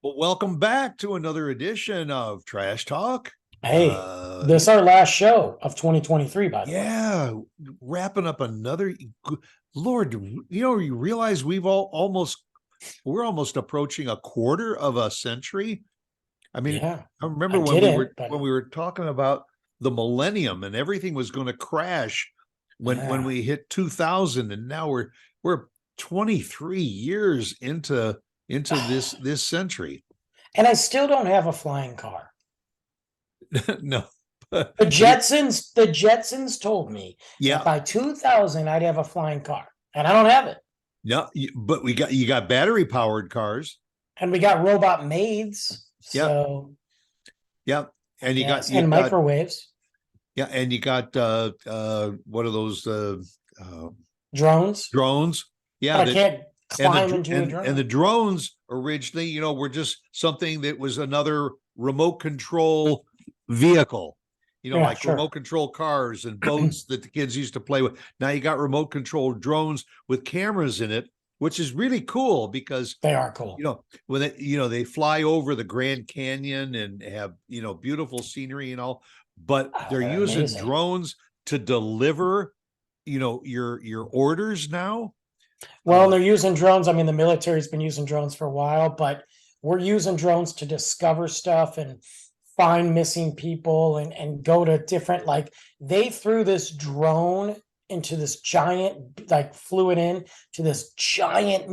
Well, welcome back to another edition of Trash Talk. Hey, this our last show of 2023, by the way. Yeah, wrapping up another. Lord, you realize we're almost approaching a quarter of a century. I mean, Yeah, I remember I when we were didn't, but when we were talking about the millennium and everything was going to crash when yeah. we hit 2000, and now we're 23 years into this century. And I still don't have a flying car. No, The but Jetsons told me that yeah. by 2000 I'd have a flying car, and I don't have it. No, but you got battery powered cars. And we got robot maids, Yeah, so yeah, I and guess, you and got microwaves, yeah, and you got what are those uh drones, drones? Yeah, but I that can't climb into a and the drone. drones originally, were just something that was another remote control vehicle. Yeah, Like remote sure. control cars and boats that the kids used to play with. Now you got remote control drones with cameras in it, which is really cool because They are cool. when they fly over the Grand Canyon and have beautiful scenery and all, but Oh, they're they're using amazing. drones to deliver your orders now. Well, they're using drones. I mean, the military's been using drones for a while, but we're using drones to discover stuff and find missing people and go to different, like, they threw this drone into this giant, like, flew it in to this giant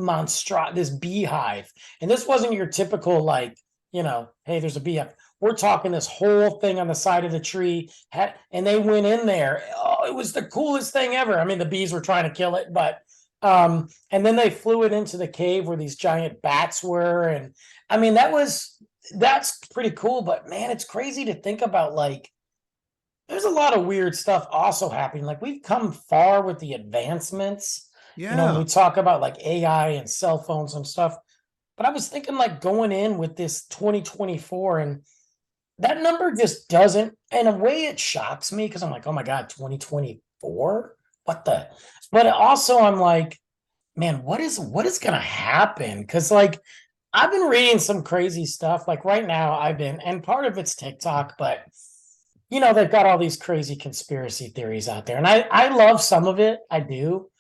this beehive. And this wasn't your typical, like, hey, there's a beehive. We're talking this whole thing on the side of the tree, and they went in there. Oh, it was the coolest thing ever. I mean, the bees were trying to kill it, but and then they flew it into the cave where these giant bats were. And I mean, that's pretty cool, but man, it's crazy to think about. Like, there's a lot of weird stuff also happening. Like, we've come far with the advancements, when Yeah, we talk about like AI and cell phones and stuff. But I was thinking, like, going in with this 2024, and that number just doesn't, in a way, it shocks me because I'm like, oh my God, 2024? What the? But also, I'm like, man, what is gonna happen? Because, like, I've been reading some crazy stuff. Like, right now, and part of it's TikTok, but they've got all these crazy conspiracy theories out there, and I love some of it, I do,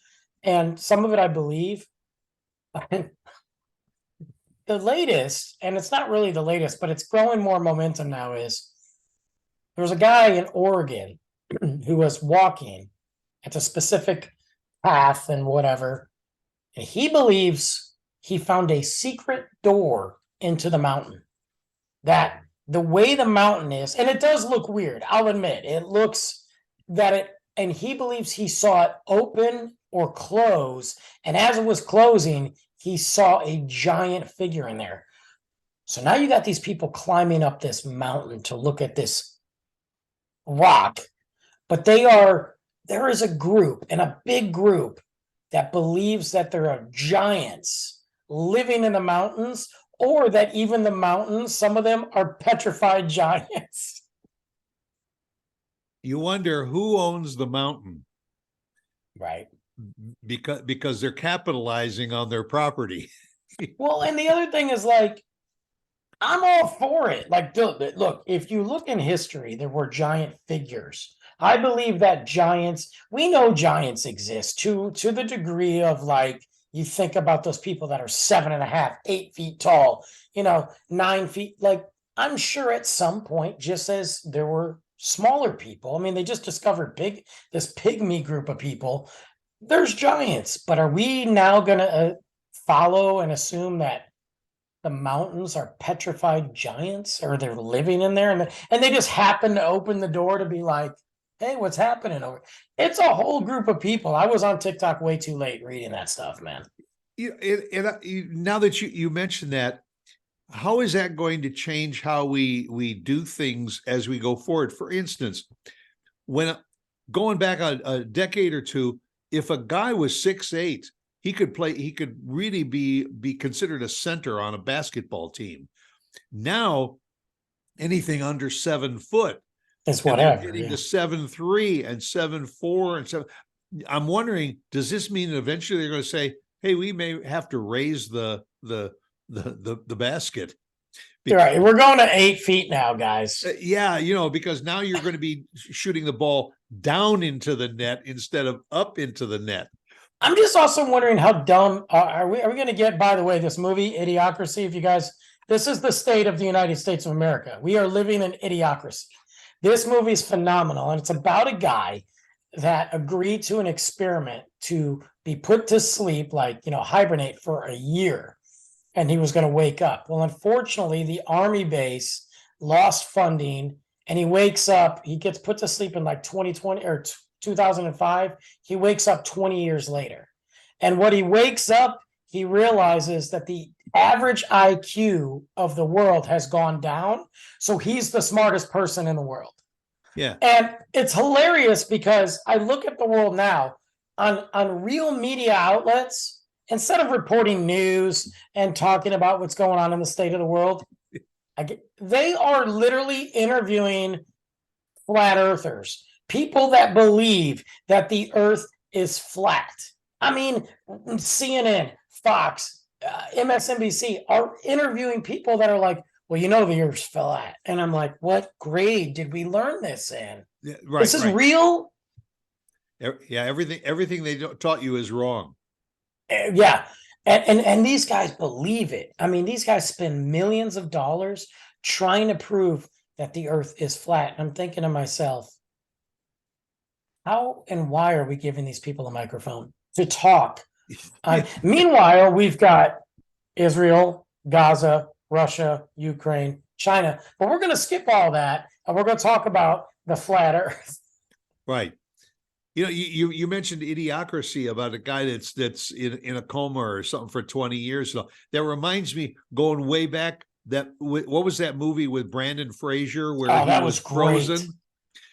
and some of it I believe. But the latest, and it's not really the latest, but it's growing more momentum now, is there was a guy in Oregon who was walking at a specific path and whatever, and he believes he found a secret door into the mountain. That the way the mountain is, and it does look weird, I'll admit, it looks that it, and he believes he saw it open or close, and as it was closing, he saw a giant figure in there. So now you got these people climbing up this mountain to look at this rock, but there is a group, and a big group, that believes that there are giants living in the mountains, or that even the mountains, some of them are petrified giants. you wonder who owns the mountain Right. because they're capitalizing on their property. Well, and the other thing is, like, I'm all for it. Like, look, if you look in history, there were giant figures. I believe that we know giants exist to the degree of, like, you think about those people that are 7.5, 8 feet tall, 9 feet. Like, I'm sure at some point, just as there were smaller people, I mean, they just discovered this pygmy group of people. There's giants, but are we now going to follow and assume that the mountains are petrified giants, or they're living in there, and they just happen to open the door to be like, hey, what's happening over? It's a whole group of people. I was on TikTok way too late reading that stuff, man. Now that you mentioned that, how is that going to change how we do things as we go forward? For instance, when going back a decade or two, if a guy was 6'8", he could really be considered a center on a basketball team. Now, anything under 7 foot, It's and they're whatever. getting Yeah. to 7'3" and 7'4" and 7. I'm wondering, does this mean that eventually they're going to say, hey, we may have to raise the basket? You're right. We're going to 8 feet now, guys. Yeah, because now you're going to be shooting the ball down into the net instead of up into the net. I'm just also wondering how dumb are we going to get, by the way, this movie, Idiocracy. If you guys, this is the state of the United States of America. We are living in idiocracy. This movie is phenomenal, and it's about a guy that agreed to an experiment to be put to sleep, like, hibernate for a year, and he was going to wake up. Well, unfortunately, the army base lost funding, and he wakes up. He gets put to sleep in like 2020 or 2005. He wakes up 20 years later. And what he wakes up, he realizes that the average IQ of the world has gone down. So he's the smartest person in the world. Yeah. And it's hilarious because I look at the world now on real media outlets, instead of reporting news and talking about what's going on in the state of the world, they are literally interviewing flat earthers, people that believe that the earth is flat. I mean, CNN, Fox, MSNBC are interviewing people that are like, well, the earth's flat. And I'm like, what grade did we learn this in? Yeah, right. This is real? Yeah, everything they taught you is wrong. Yeah. And these guys believe it. I mean, these guys spend millions of dollars trying to prove that the earth is flat. I'm thinking to myself, how and why are we giving these people a microphone to talk? Meanwhile, we've got Israel, Gaza, Russia, Ukraine, China, but we're going to skip all that and we're going to talk about the flat earth. Right. You mentioned Idiocracy, about a guy that's in a coma or something for 20 years. So that reminds me, going way back, what was that movie with Brandon Fraser where that was frozen? Great.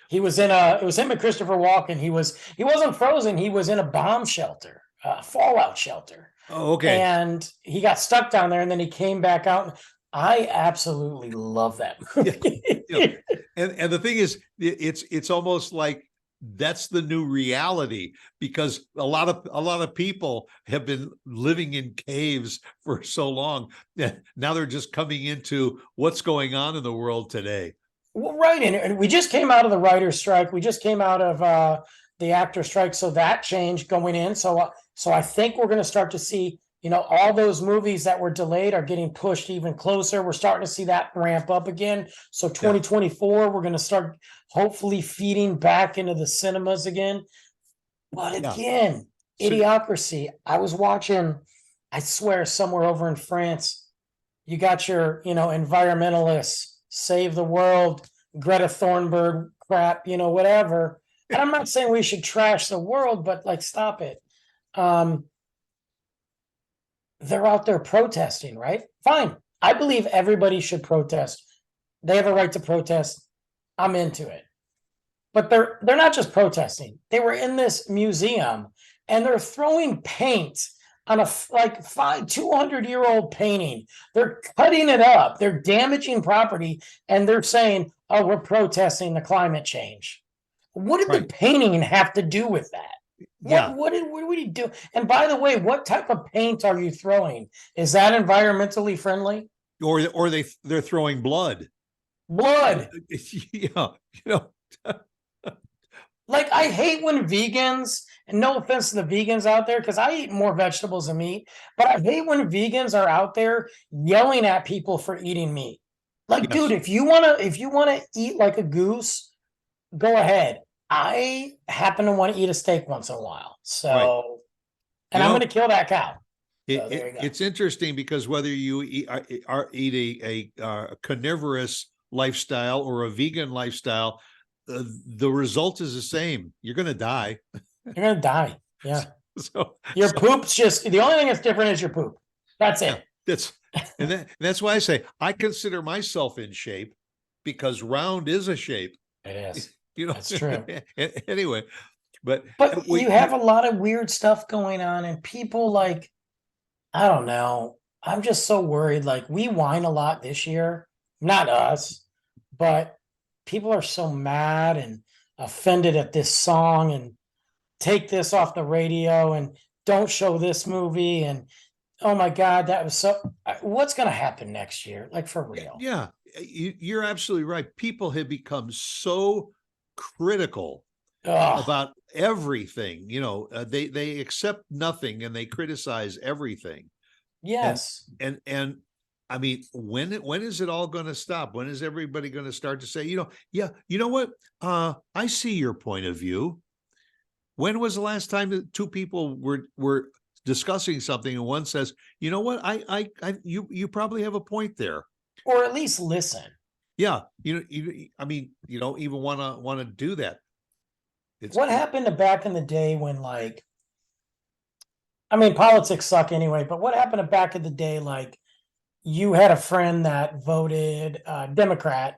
He was it was him and Christopher Walken. He wasn't frozen. He was in a bomb shelter, fallout shelter. Oh, okay. And he got stuck down there and then he came back out. I absolutely love that movie. And the thing is, it's almost like that's the new reality, because a lot of people have been living in caves for so long that now they're just coming into what's going on in the world today. Well, right. And we just came out of the writer's strike. We just came out of the actor strike. So that changed going in. So I think we're going to start to see, all those movies that were delayed are getting pushed even closer. We're starting to see that ramp up again. So 2024, we're going to start hopefully feeding back into the cinemas again. But again, Idiocracy. I was watching, I swear, somewhere over in France, you got your, environmentalists, save the world, Greta Thunberg crap, whatever. And I'm not saying we should trash the world, but stop it. They're out there protesting, right? Fine. I believe everybody should protest. They have a right to protest. I'm into it. But they're not just protesting. They were in this museum and they're throwing paint on a 200-year-old painting. They're cutting it up. They're damaging property and they're saying, oh, we're protesting the climate change. What did the painting have to do with that? What did we do? And by the way, what type of paint are you throwing? Is that environmentally friendly? Or they're throwing blood. Blood. Yeah. I hate when vegans, and no offense to the vegans out there, because I eat more vegetables than meat, but I hate when vegans are out there yelling at people for eating meat. Dude, if you wanna eat like a goose, go ahead. I happen to want to eat a steak once in a while. So, and I'm going to kill that cow. It's interesting because whether you eat a carnivorous lifestyle or a vegan lifestyle, the result is the same. You're going to die. You're going to die. Yeah. Your poop's just, the only thing that's different is your poop. That's it. That's why I say I consider myself in shape, because round is a shape. It is. That's true. Anyway, but you have a lot of weird stuff going on, and people I don't know. I'm just so worried. We whine a lot this year, not us, but people are so mad and offended at this song and take this off the radio and don't show this movie. And oh my God, that was so. What's going to happen next year? Like for real? Yeah, you're absolutely right. People have become so critical Ugh, about everything. They accept nothing and they criticize everything. And yes. and I mean, when is it all going to stop? When is everybody going to start to say, yeah, you know what? I see your point of view. When was the last time that two people were discussing something and one says, you know what, you probably have a point there. Or at least listen. Yeah, I mean, you don't even want to do that. It's What happened to back in the day when, like, I mean, politics suck anyway, but what happened to back in the day, like, you had a friend that voted Democrat,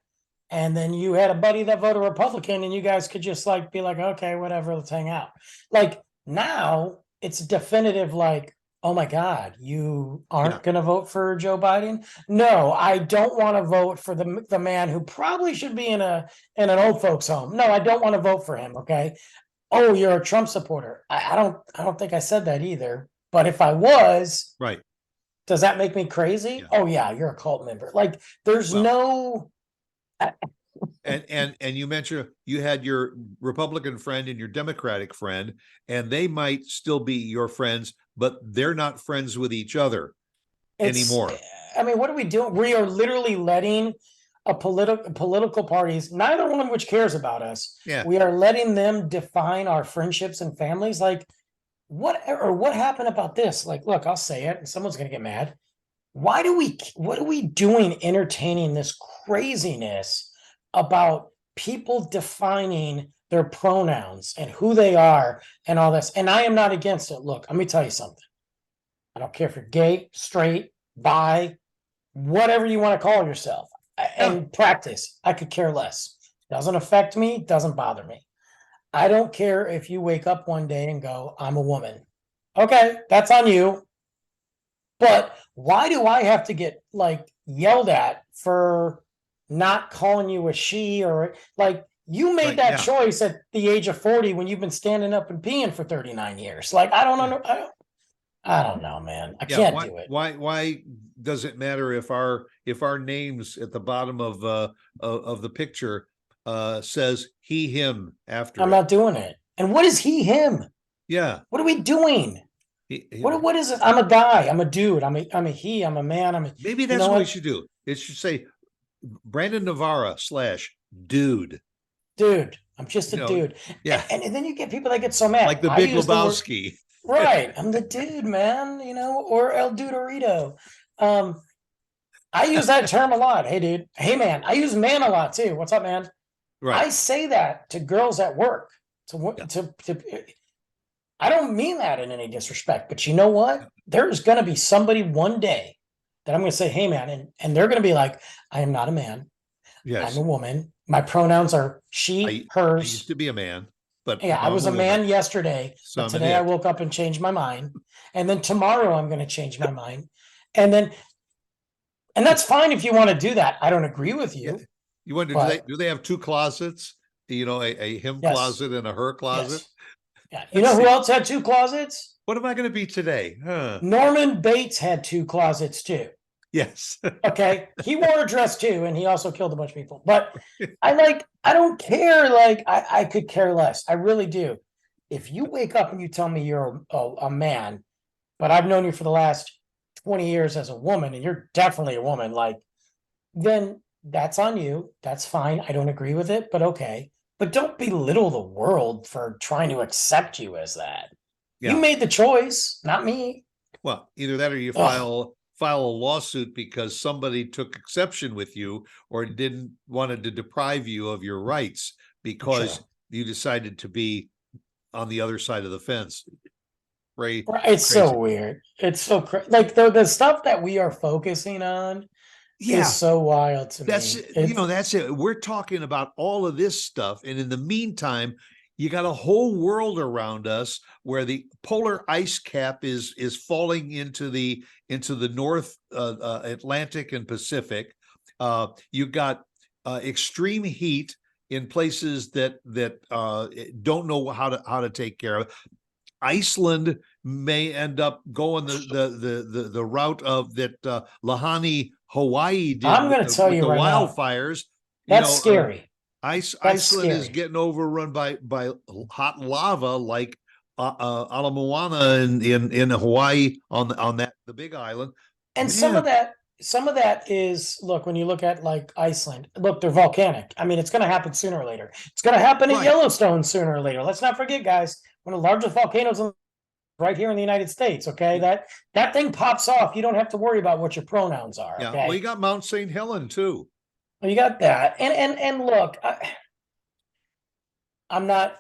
and then you had a buddy that voted Republican, and you guys could just like be like, okay, whatever, let's hang out. Like now, it's definitive. Like, oh my God, you aren't Yeah. going to vote for Joe Biden? No, I don't want to vote for the man who probably should be in an old folks home. No, I don't want to vote for him. Okay. Oh, you're a Trump supporter. I don't think I said that either. But if I was, Right. does that make me crazy? Yeah. Oh yeah, you're a cult member. Like there's Well, no and you mentioned you had your Republican friend and your Democratic friend, and they might still be your friends, but they're not friends with each other it's anymore. I mean, what are we doing? We are literally letting a political parties, neither one of which cares about us. Yeah. We are letting them define our friendships and families. Like what happened about this? Like, look, I'll say it, and someone's gonna get mad. What are we doing entertaining this craziness about people defining their pronouns and who they are and all this? And I am not against it. Look, let me tell you something. I don't care if you're gay, straight, bi, whatever you want to call yourself. And practice, I could care less. Doesn't affect me, doesn't bother me. I don't care if you wake up one day and go, I'm a woman. Okay, that's on you. But why do I have to get like yelled at for not calling you a she? Or like you made Right, that yeah. choice at the age of 40 when you've been standing up and peeing for 39 years. Like I don't know. I don't know, man. I Yeah. can't do it. Why does it matter if our names at the bottom of the picture says he, him after I'm it? not doing it. And what is he, him? Yeah. What are we doing? What is it? I'm a guy. I'm a dude. I'm a he. I'm a man. Maybe you that's know what we what? should do. It should say Brandon Navarra / dude. Dude, I'm just a You know, dude. yeah. And then you get people that get so mad. Like the I Big use the word- Lebowski. Right. I'm the dude, man, or El Dudorito. I use that term a lot. Hey, dude. Hey, man. I use man a lot too. What's up, man? I Right. say that to girls at work. Yeah. I don't mean that in any disrespect, but you know what? There's going to be somebody one day that I'm going to say, hey, man. And they're going to be like, I am not a man. Yes. I'm a woman. My pronouns are she, I hers. used to be a man, but Yeah, now I was I'm a woman. man yesterday, So but I'm an today I it. woke up and changed my mind. And then tomorrow I'm going to change my mind. And that's fine if you want to do that. I don't agree with Yeah. you. You wonder, But- do they have two closets? A him Yes. closet and a her closet? Yes. Yeah. You Let's know who see. else had two closets? What am I going to be today? Huh? Norman Bates had two closets too. Yes. Okay. He wore a dress too, and he also killed a bunch of people. But I don't care. Like, I could care less. I really do. If you wake up and you tell me you're a man, but I've known you for the last 20 years as a woman, and you're definitely a woman, like, then that's on you. That's fine. I don't agree with it, but okay. But don't belittle the world for trying to accept you as that. Yeah. You made the choice, not me. Well, either that or you Ugh. file a lawsuit because somebody took exception with you or wanted to deprive you of your rights because True. you decided to be on the other side of the fence. Right. It's so weird. It's so like the stuff that we are focusing on Yeah. is so wild to That's me. that's it. We're talking about all of this stuff, and in the meantime, you got a whole world around us where the polar ice cap is falling into the North Atlantic and Pacific. You got extreme heat in places that don't know how to take care of. Iceland may end up going the route of that Lahani, Hawaii did I'm going to tell with you the right now, wildfires. that's scary. That is Iceland is scary. getting overrun by hot lava like Ala Moana in Hawaii on that the Big Island. And Man, some of that is, look, when you look at like Iceland, look, they're volcanic. I mean, it's going to happen sooner or later. It's going to happen at Right. Yellowstone sooner or later. Let's not forget, guys, one of the largest volcanoes right here in the United States. Okay, that thing pops off. You don't have to worry about what your pronouns are. yeah. Okay, Well, you got Mount St. Helen too. well, you got that. And look, I'm not.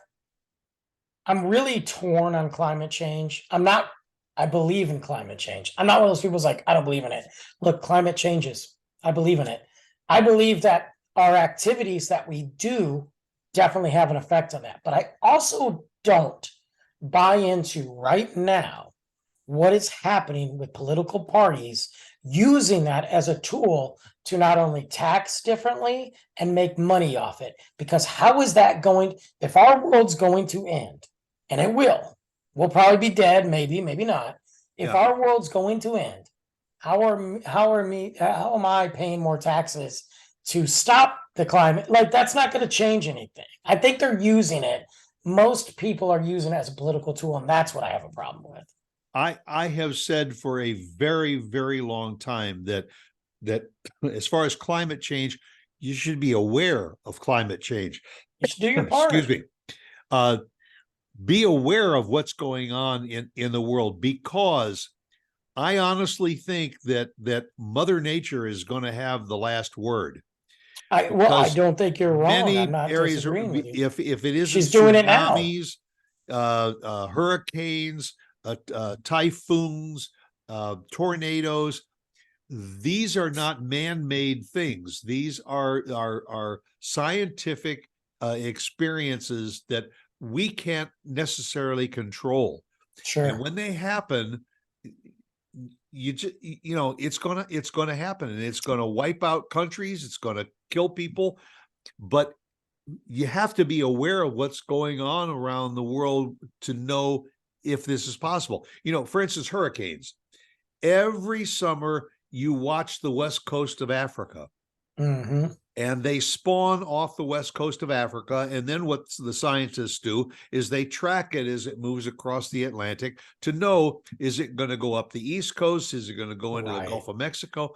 I'm really torn on climate change. I'm not. I believe in climate change. I'm not one of those people who's like, I don't believe in it. Look, climate changes. I believe in it. I believe that our activities that we do definitely have an effect on that. But I also don't buy into right now what is happening with political parties using that as a tool to not only tax differently and make money off it. Because how is that going? If our world's going to end, and it will, we'll probably be dead, maybe, maybe not. If Yeah. our world's going to end, how am I paying more taxes to stop the climate? Like, that's not going to change anything. I think they're using it. Most people are using it as a political tool, and that's what I have a problem with. I have said for a very, very long time that as far as climate change, you should be aware of climate change. You should do your part. Excuse me. Be aware of what's going on in the world, because I honestly think that Mother Nature is going to have the last word. I don't think you're wrong. I'm Many not areas disagreeing with you. if it isn't She's doing it now. tsunamis, hurricanes, typhoons, tornadoes, these are not man-made things. These are scientific experiences that we can't necessarily control. Sure. And when they happen, it's gonna happen, and it's gonna wipe out countries. It's gonna kill people, but you have to be aware of what's going on around the world to know if this is possible. For instance, hurricanes. Every summer, you watch the west coast of Africa, and they spawn off the west coast of Africa. And then what the scientists do is they track it as it moves across the Atlantic to know, is it going to go up the East Coast? Is it going to go into the Gulf of Mexico?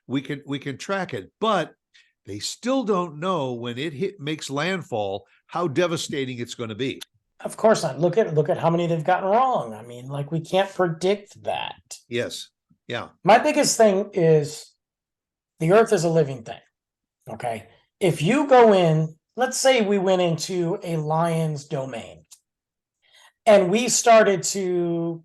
We can track it, but they still don't know when it makes landfall how devastating it's going to be. Of course not. Look at how many they've gotten wrong. I mean, like, we can't predict that. Yes. Yeah. My biggest thing is the earth is a living thing. Okay. If you go in, let's say we went into a lion's domain and we started to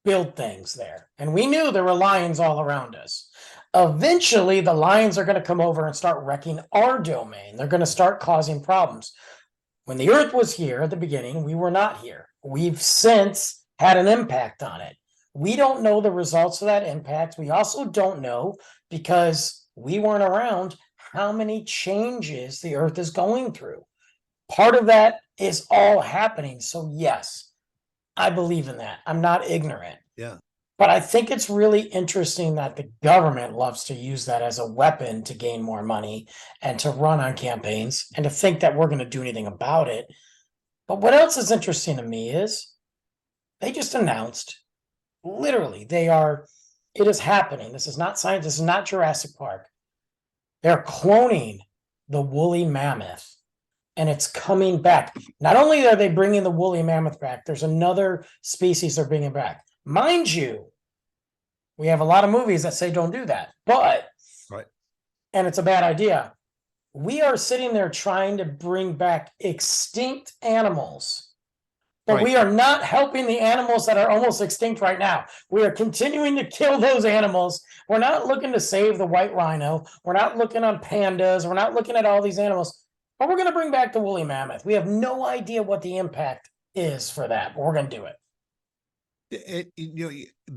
build things there, and we knew there were lions all around us. Eventually, the lions are going to come over and start wrecking our domain. They're going to start causing problems. When the earth was here at the beginning, we were not here. We've since had an impact on it. We don't know the results of that impact. We also don't know, because we weren't around, how many changes the earth is going through. Part of that is all happening. So yes, I believe in that. I'm not ignorant. Yeah. But I think it's really interesting that the government loves to use that as a weapon to gain more money and to run on campaigns, and to think that we're going to do anything about it. But what else is interesting to me is they just announced, literally, it is happening. This is not science. This is not Jurassic Park. They're cloning the woolly mammoth, and it's coming back. Not only are they bringing the woolly mammoth back, there's another species they're bringing back. Mind you, we have a lot of movies that say don't do that, but right, and it's a bad idea. We are sitting there trying to bring back extinct animals, but right. We are not helping the animals that are almost extinct right now. We are continuing to kill those animals. We're not looking to save the white rhino. We're not looking on pandas. We're not looking at all these animals, but we're going to bring back the woolly mammoth. We have no idea what the impact is for that, but we're going to do it.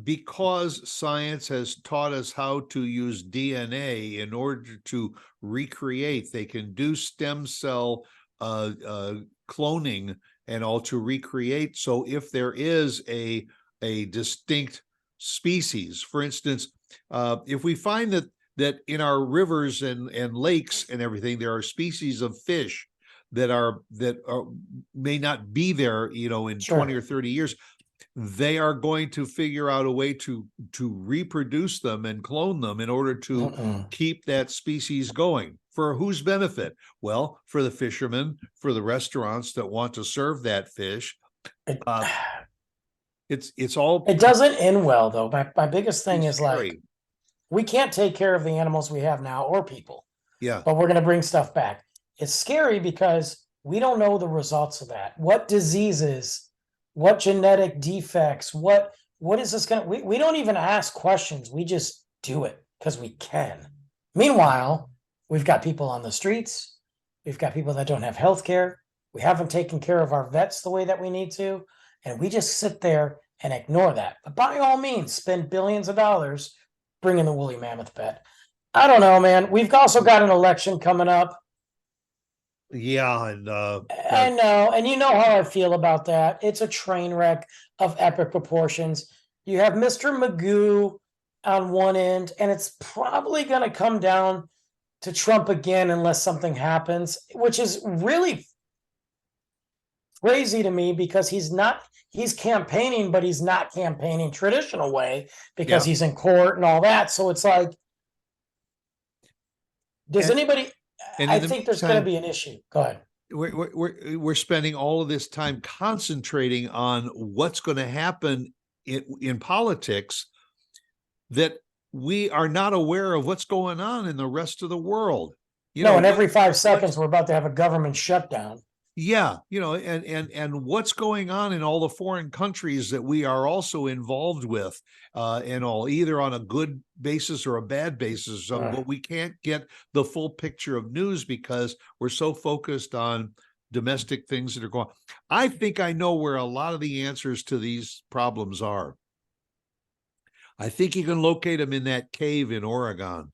Because science has taught us how to use DNA in order to recreate, they can do stem cell cloning and all to recreate. So if there is a distinct species, for instance, if we find that in our rivers and lakes and everything, there are species of fish that may not be there, in Sure. 20 or 30 years, they are going to figure out a way to reproduce them and clone them in order to keep that species going. For whose benefit? Well, for the fishermen, for the restaurants that want to serve that fish. It's all. It doesn't end well, though. My biggest thing is scary. like, we can't take care of the animals we have now or people, Yeah. but we're going to bring stuff back. It's scary because we don't know the results of that. What diseases, what genetic defects, what is this going to, we don't even ask questions. We just do it because we can. Meanwhile, we've got people on the streets. We've got people that don't have health care. We haven't taken care of our vets the way that we need to. And we just sit there and ignore that. But by all means, spend billions of dollars bringing the woolly mammoth vet. I don't know, man. We've also got an election coming up. Yeah, and I know, and you know how I feel about that. It's a train wreck of epic proportions. You have Mr. Magoo on one end, and it's probably going to come down to Trump again unless something happens, which is really crazy to me because he's campaigning, but he's not campaigning traditional way because he's in court and all that. So it's like, does anybody? I think there's going to be an issue. Go ahead. We're spending all of this time concentrating on what's going to happen in politics, that we are not aware of what's going on in the rest of the world. And every 5 seconds we're about to have a government shutdown. Yeah, and what's going on in all the foreign countries that we are also involved with, and all, either on a good basis or a bad basis. But we can't get the full picture of news because we're so focused on domestic things that are going on. I think I know where a lot of the answers to these problems are. I think you can locate them in that cave in Oregon.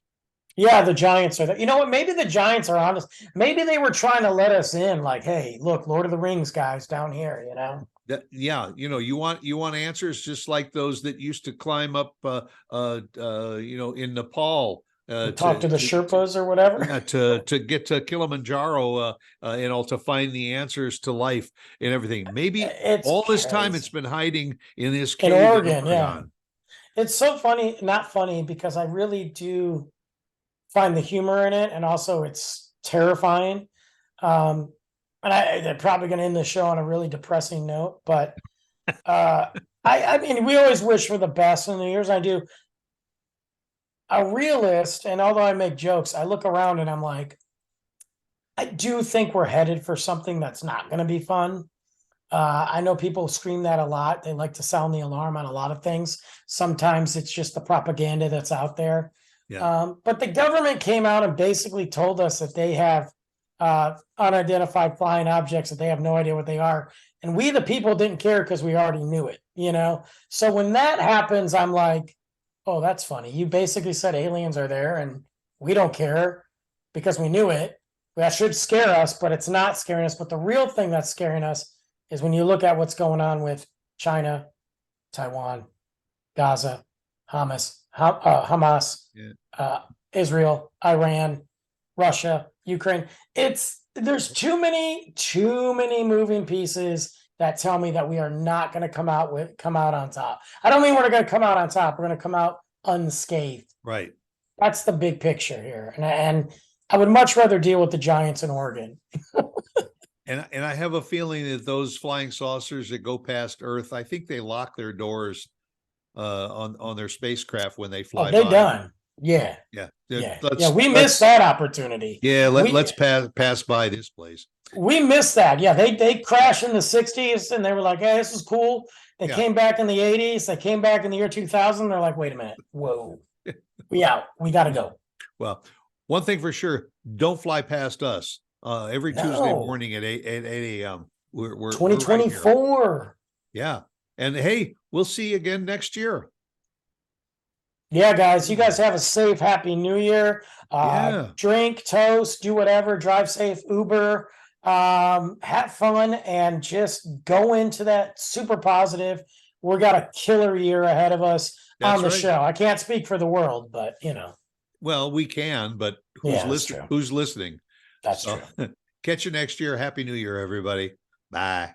Yeah, the Giants are there. You know what? Maybe the Giants are honest. Maybe they were trying to let us in, like, hey, look, Lord of the Rings guys down here, you want answers just like those that used to climb up in Nepal. Talk to the Sherpas or whatever. To get to Kilimanjaro, to find the answers to life and everything. Maybe all this time it's been hiding in this cave in Oregon. Yeah, it's so funny, not funny, because I really do find the humor in it, and also it's terrifying. And they're probably going to end the show on a really depressing note, but I mean, we always wish for the best in the years. I do. A realist, and although I make jokes, I look around and I'm like, I do think we're headed for something that's not going to be fun. I know people scream that a lot. They like to sound the alarm on a lot of things. Sometimes it's just the propaganda that's out there. Yeah. But the government came out and basically told us that they have unidentified flying objects, that they have no idea what they are. And we, the people, didn't care because we already knew it, So when that happens, I'm like, oh, that's funny. You basically said aliens are there and we don't care because we knew it. That should scare us, but it's not scaring us. But the real thing that's scaring us is when you look at what's going on with China, Taiwan, Gaza, Hamas, Israel, Iran, Russia, Ukraine. There's too many moving pieces that tell me that we are not going to come out on top. I don't mean we're going to come out on top. We're going to come out unscathed. Right. That's the big picture here. And I would much rather deal with the Giants in Oregon. And I have a feeling that those flying saucers that go past Earth, I think they lock their doors on their spacecraft when they fly. They're done. Yeah. Yeah. We missed that opportunity. Yeah. Let's pass by this place. We missed that. Yeah. They crashed in the 60s and they were like, hey, this is cool. They came back in the 80s. They came back in the year 2000. They're like, wait a minute. Whoa. We out. We got to go. Well, one thing for sure, don't fly past us. Every Tuesday morning at 8 a.m. We're 2024. Right, yeah. And hey, we'll see you again next year. Yeah, guys, you guys have a safe, happy new year. Drink, toast, do whatever, drive safe, Uber, Have fun and just go into that super positive. We got a killer year ahead of us That's on the right. show. I can't speak for the world, but Well, we can, but who's Yeah, that's listening? true. Who's listening? That's So true. catch you next year. Happy New Year, everybody. Bye.